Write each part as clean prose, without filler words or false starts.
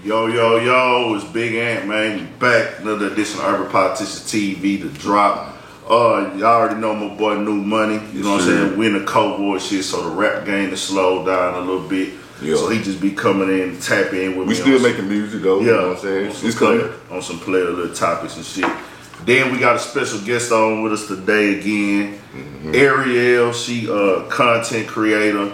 Yo, yo, yo, it's Big Ant, man. We back. Another edition of Urban Politicians TV, The Drop. Y'all already know my boy New Money. You know what I'm saying? We in the Cowboy shit, so the rap game is slowed down a little bit. Yeah. So he just be coming in and tap in with me. We still making music though, you know what I'm saying? It's coming. On some player little topics and shit. Then we got a special guest on with us today again. Ariel, she content creator.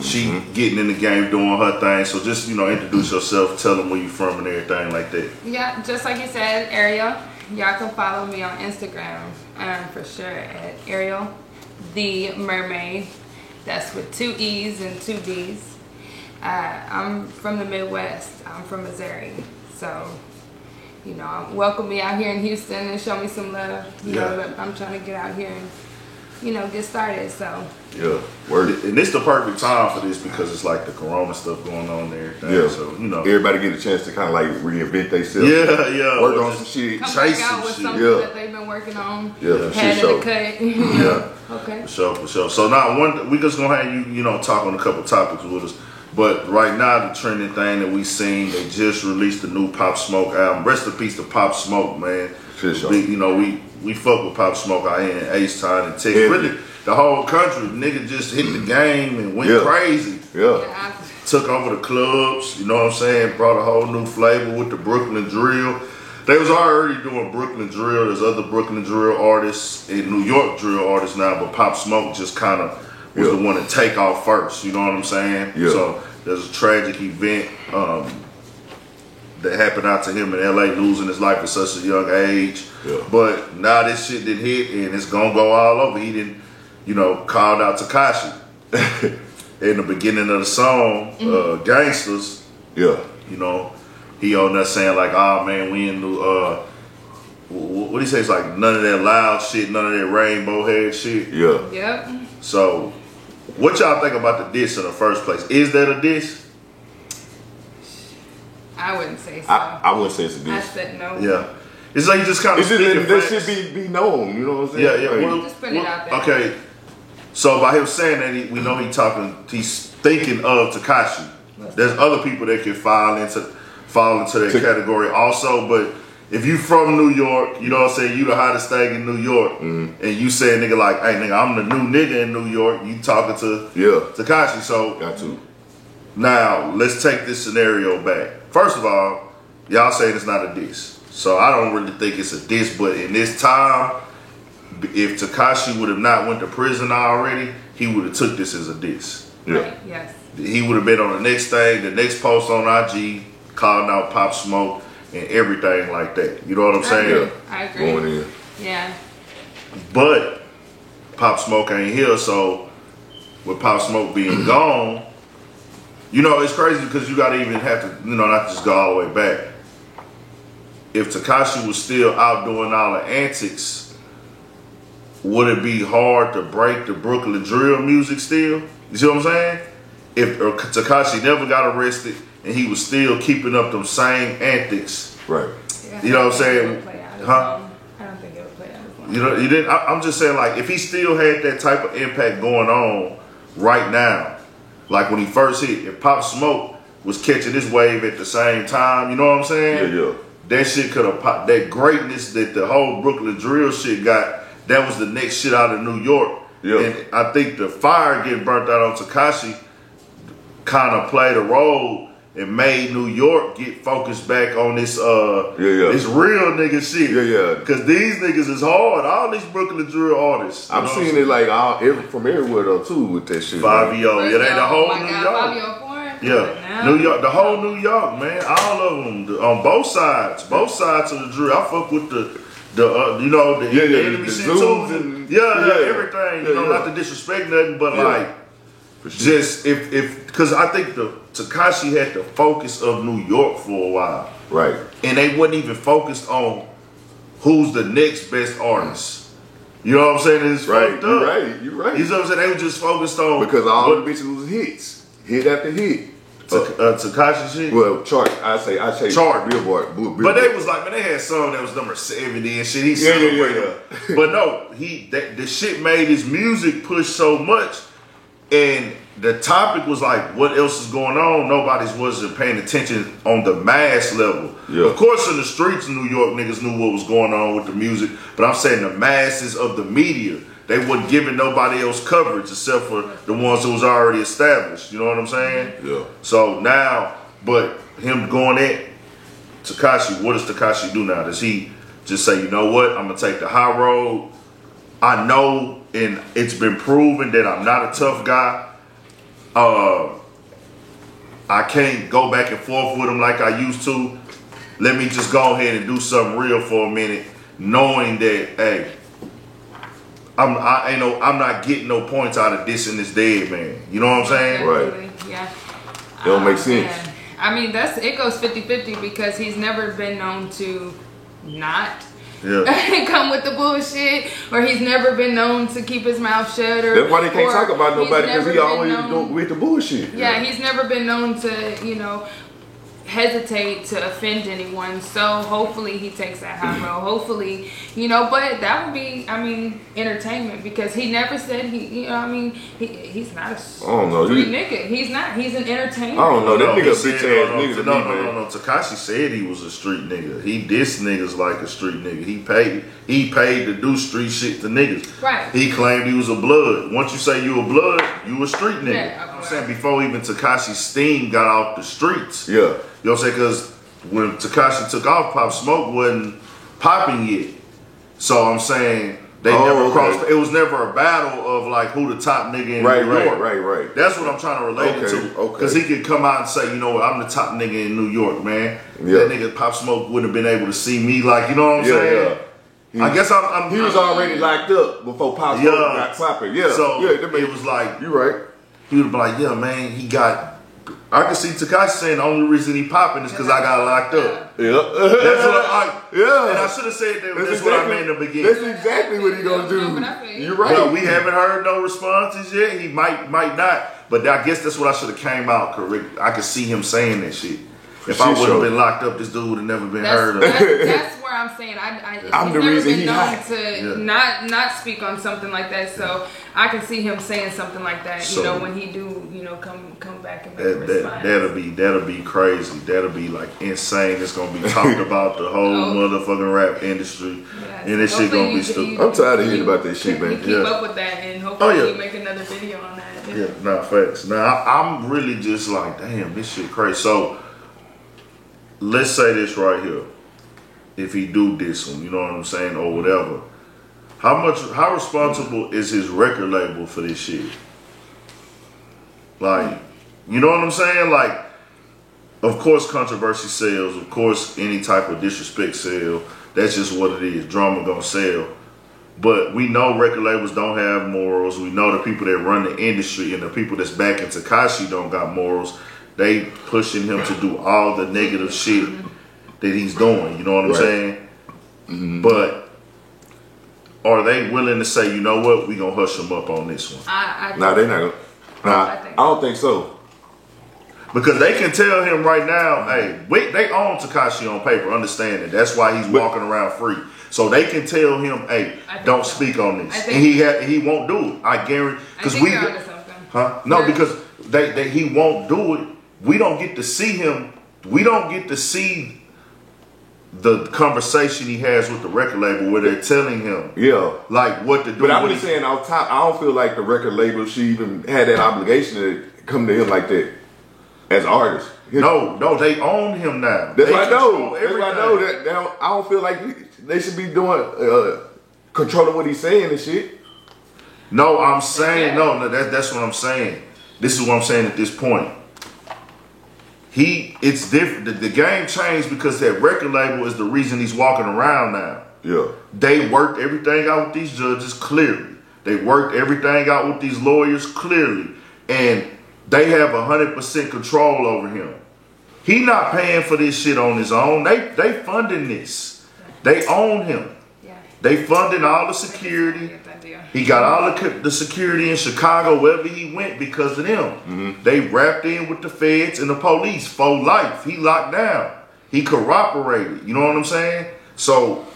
She getting in the game, doing her thing. So just, introduce yourself, tell them where you from and everything like that. Yeah, just like you said, Ariel. Y'all can follow me on Instagram for sure at Ariel the Mermaid. That's with 2 E's and 2 D's. I'm from the Midwest. I'm from Missouri. So, welcome me out here in Houston and show me some love. You know, I'm trying to get out here and, get started. So. Yeah, and it's the perfect time for this because it's like the corona stuff going on there. Yeah, so everybody get a chance to kind of like reinvent themselves. Yeah, work on some shit, come back out with something that they've been working on. Yeah, had in the cut. Yeah, okay, for sure. So now we just gonna have you, talk on a couple topics with us. But right now the trending thing that we seen, they just released the new Pop Smoke album. Rest in peace to Pop Smoke, man. We fuck with Pop Smoke out here in H-Town and Texas. Really, the whole country, nigga just hit the game and went crazy. Yeah. Took over the clubs, you know what I'm saying? Brought a whole new flavor with the Brooklyn Drill. They was already doing Brooklyn Drill. There's other Brooklyn Drill artists and New York Drill artists now, but Pop Smoke just kind of was the one to take off first, you know what I'm saying? Yeah. So there's a tragic event that happened out to him in LA, losing his life at such a young age. Yeah. But now this shit did hit and it's gonna go all over. He didn't, called out Tekashi in the beginning of the song, Gangsters. Yeah. He on there saying like, oh man, we in the, what he say? It's like none of that loud shit, none of that rainbow head shit. Yeah. Yep. So, what y'all think about the diss in the first place? Is that a diss? I wouldn't say so. I wouldn't say it's a diss. I said no. Yeah. It's like you just kind of that should be known, you know what I'm saying? Yeah. Well, just put it out there. Okay. So by him saying that, we know he's thinking of Tekashi. There's other people that can fall into that category also, but if you from New York, you know what I'm saying, you the hottest thing in New York, and you say a nigga like, hey nigga, I'm the new nigga in New York, you talking to Tekashi. So got to. Now, let's take this scenario back. First of all, y'all saying it's not a diss. So I don't really think it's a diss, but in this time, if Tekashi would have not went to prison already, he would have took this as a diss. Yeah. Right, yes. He would have been on the next thing, the next post on IG, calling out Pop Smoke and everything like that. You know what I'm saying? I agree. Going in. Yeah. But Pop Smoke ain't here, so with Pop Smoke being gone, it's crazy because you gotta even have to, not just go all the way back. If Tekashi was still out doing all the antics, would it be hard to break the Brooklyn Drill music still? You see what I'm saying? If Tekashi never got arrested and he was still keeping up them same antics, right? Yeah, you know what I'm saying? Huh? I don't think it would play out as long. You didn't. I'm just saying, like, if he still had that type of impact going on right now, like when he first hit, if Pop Smoke was catching this wave at the same time, you know what I'm saying? Yeah. That shit could have popped. That greatness that the whole Brooklyn Drill shit got, that was the next shit out of New York. Yeah. And I think the fire getting burnt out on Tekashi kind of played a role and made New York get focused back on this this real nigga shit. Yeah. Because these niggas is hard. All these Brooklyn Drill artists. I'm seeing it like from everywhere though too with that shit. Fabio. Yeah, they the whole New York. Fabio Foreign. Yeah, New York, the whole New York, man, all of them on both sides of the drill. I fuck with the enemy shit too, and everything. Not to disrespect nothing, but like, just if because I think Tekashi had the focus of New York for a while, right? And they wasn't even focused on who's the next best artist. You know what I'm saying? It's fucked up. You're right. You know what I'm saying? They were just focused on because all the bitches was hits, hit after hit. Tekashi shit. Well, chart. I say chart. Billboard. But they was like, man, they had some that was number 70 and shit. He celebrated. But no, the shit made his music push so much, and the topic was like, what else is going on? Nobody's wasn't paying attention on the mass level. Yeah. Of course, in the streets of New York, niggas knew what was going on with the music, but I'm saying the masses of the media, they wasn't giving nobody else coverage except for the ones that was already established. You know what I'm saying? Yeah. So now, but him going at Tekashi, what does Tekashi do now? Does he just say, you know what, I'm gonna take the high road? I know, and it's been proven that I'm not a tough guy. I can't go back and forth with him like I used to. Let me just go ahead and do something real for a minute, knowing that, hey, I'm not getting no points out of dissing this dead man. You know what I'm saying? Right. Yeah. It don't make sense. Man. I mean, it goes 50-50 because he's never been known to not come with the bullshit, or he's never been known to keep his mouth shut. Or that's why they can't talk about nobody, because he always go with the bullshit. Yeah, he's never been known to, hesitate to offend anyone. So hopefully he takes that high road. Hopefully, but that would be, entertainment, because he never said he's not a street nigga. He's not. He's an entertainer. I don't know. That nigga bitch ass nigga. No. Tekashi said he was a street nigga. He dissed niggas like a street nigga. He paid to do street shit to niggas. Right. He claimed he was a blood. Once you say you a blood, you a street nigga. Yeah, I'm saying before even Tekashi's steam got off the streets. Yeah. You know what I'm saying? Because when Tekashi took off, Pop Smoke wasn't popping yet. So I'm saying they never crossed. It was never a battle of like who the top nigga in New York. Right. That's what I'm trying to relate it to. Because he could come out and say, you know what, I'm the top nigga in New York, man. Yeah. That nigga Pop Smoke wouldn't have been able to see me, like, you know what I'm saying? Yeah. I guess he was already locked up before Pop Smoke got clapping. Yeah. So it was like, you right. He would be like, yeah, man, I can see Tekashi saying the only reason he popping is because I got locked up. Yeah. That's what and I should have said that. That's what I meant in the beginning. That's exactly what he gonna do. You're right. Well, we haven't heard no responses yet. He might not. But I guess that's what I should have came out correct. I could see him saying that shit. If I would have been locked up, this dude would have never been heard of. That's where I'm saying I'm the reason he's hot. To not speak on something like that. So I can see him saying something like that. So, when he do, come back and make a response. That'll be crazy. That'll be like insane. It's gonna be talked about the whole motherfucking rap industry, and this shit gonna be stupid. I'm tired of hearing about this shit, man. Keep up with that, and hopefully you make another video on that. Yeah, nah, facts. Now I'm really just like, damn, this shit crazy. So let's say this right here. If he do diss him, you know what I'm saying, or whatever. How responsible is his record label for this shit? Like, you know what I'm saying? Like, of course controversy sells. Of course any type of disrespect sells. That's just what it is. Drama gonna sell. But we know record labels don't have morals. We know the people that run the industry and the people that's backing Tekashi don't got morals. They pushing him to do all the negative shit that he's doing. You know what I'm saying? Mm-hmm. But are they willing to say, you know what, we gonna hush him up on this one? Nah, they not gonna. I don't think so. Because they can tell him right now, hey, they own Tekashi on paper, understand it. That's why he's walking around free. So they can tell him, hey, don't speak on this. And he won't do it. I guarantee. Because we, No, because he won't do it. We don't get to see him. We don't get to see the conversation he has with the record label where they're telling him, like what to do. But I'm just saying, off top, I don't feel like the record label should even had that obligation to come to him like that as artists. No, they own him now. That's what I know. That's what I know. I don't feel like they should be doing controlling what he's saying and shit. No, I'm saying no. That's what I'm saying. This is what I'm saying at this point. It's different. The game changed because that record label is the reason he's walking around now. Yeah. They worked everything out with these judges clearly. They worked everything out with these lawyers clearly. And they have 100% control over him. He not paying for this shit on his own. They funding this. They own him. Yeah. They funding all the security. He got all the security in Chicago wherever he went because of them. Mm-hmm. They wrapped in with the feds and the police for life. He locked down. He cooperated. You know what I'm saying? So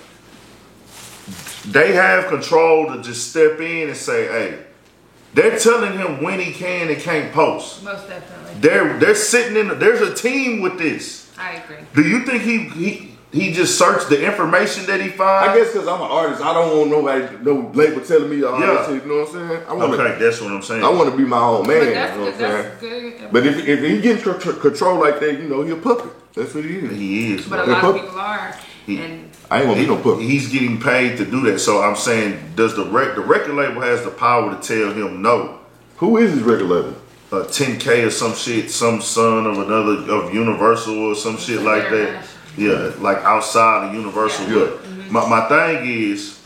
they have control to just step in and say, hey, They're telling him when he can and can't post. Most definitely. They're sitting in. There's a team with this. I agree. Do you think he just searched the information that he finds? I guess because I'm an artist, I don't want nobody, no label telling me all this shit, you know what I'm saying? Okay, that's what I'm saying. I want to be my own man, But you that's, know what I'm that's saying? good. But if he gets control like that, you know, he a puppet. That's what he is. He is. But a bro. lot of people are. And I ain't want to be no puppet. He's getting paid to do that. So I'm saying, does the record label has the power to tell him no? Who is his record label? 10K or some shit, some son of another of Universal or some shit like that. Yeah, like outside of Universal. Yeah. But my thing is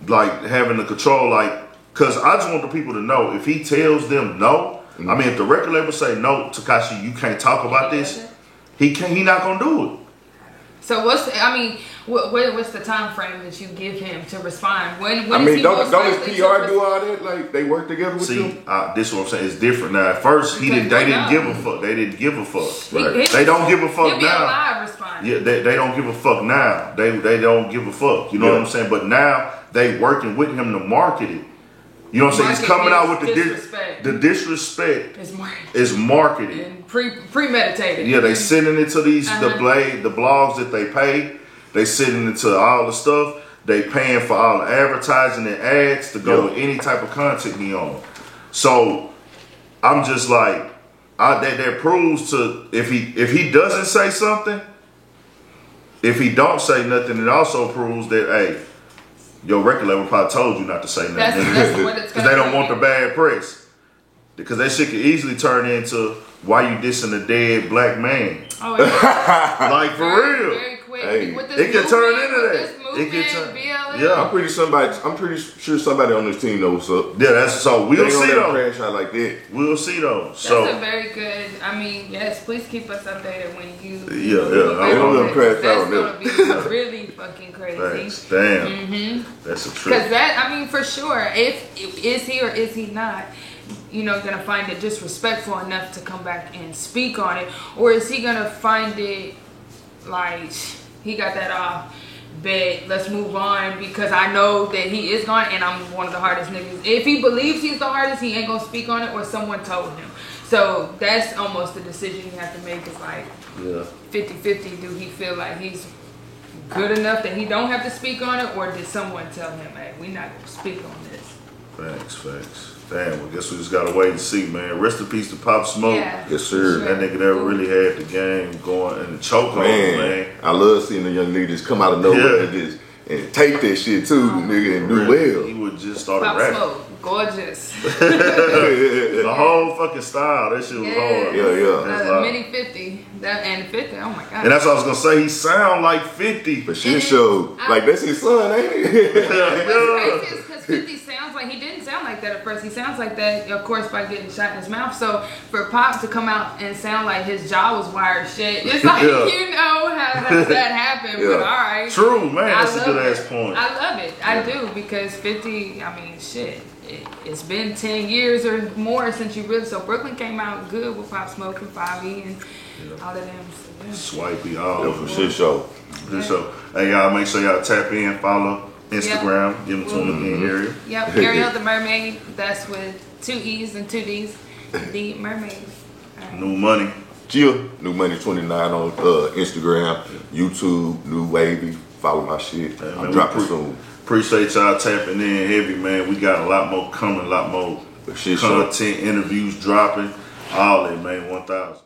like having the control, like, cause I just want the people to know if he tells them no. I mean, if the record label say no, Tekashi, you can't talk about this. He not gonna do it. So what's the time frame that you give him to respond? When I is mean, he don't most his likely to PR do all that? Like they work together with See, him? this is what I'm saying. It's different now. At first, they didn't give a fuck. They didn't give a fuck. Right. They don't give a fuck he'll be now. alive responding. Yeah, they don't give a fuck now. They don't give a fuck. You know what I'm saying? But now they working with him to market it. You know what I'm saying? He's coming out with the disrespect is marketed and premeditated. Yeah, they sending it to these the blogs that they pay. They sending it to all the stuff. They paying for all the advertising and ads to go with any type of content he on. So I'm just like, that proves to if he doesn't say something, if he don't say nothing, it also proves that hey, your record label probably told you not to say nothing. That's what it's because they don't want the bad press. Because that shit could easily turn into why you dissing a dead black man. Oh, yeah. Like for real. Very quick. Hey, it can turn into that. It can turn. BLM. Yeah, I'm pretty sure somebody on this team knows what's up. Yeah, that's so we'll see though. Crash out like that. We'll see though. That's So a very good. I mean, yes. Please keep us updated when you. Ain't no little crash out on them. That's gonna be really fucking crazy. Thanks. Damn. That's a trip. Because that, I mean, for sure, if is he or is he not, you know, gonna find it disrespectful enough to come back and speak on it, or is he gonna find it like he got that off? Bet, let's move on because I know that he is gone and I'm one of the hardest niggas. If he believes he's the hardest, he ain't gonna speak on it or someone told him. So that's almost the decision you have to make is like 50-50. Do he feel like he's good enough that he don't have to speak on it, or did someone tell him, hey, we not gonna speak on this? Facts. Damn, well, guess we just gotta wait and see, man. Rest in peace to Pop Smoke. Yeah, Yes, sir. That nigga that really had the game going and the choke on him, man. I love seeing the young niggas come out of nowhere and take that shit too, nigga, and do well. He would just start Pop rapping. Smoke, gorgeous. The whole fucking style, that shit was hard. Yeah. Mini 50, and 50. Oh my god. And that's what I was gonna say. He sound like 50. But shit show, like that's his son, ain't it? What's crazy is because 50 sounds like he didn't sound like that at first. He sounds like that, of course, by getting shot in his mouth. So for Pop to come out and sound like his jaw was wired shit, it's like you know how does that happen? But all right, true, man. That's a good ass point. I love it. I do because 50. I mean, shit. It's been 10 years or more since you really. So Brooklyn came out good with Pop Smoke and 5E and all of them. So, Swipey, all For shit show. Good show. Hey, y'all, make sure y'all tap in, follow Instagram, give them to him again, Ariel. Yep, Ariel the Mermaid. That's with 2 E's and 2 D's. The Mermaid. Right. New money. Gia, New Money 29 on Instagram, YouTube, New Wavy. Follow my shit. I'm dropping soon. Appreciate y'all tapping in heavy, man. We got a lot more coming, a lot more content, interviews dropping, all that, man. 1,000.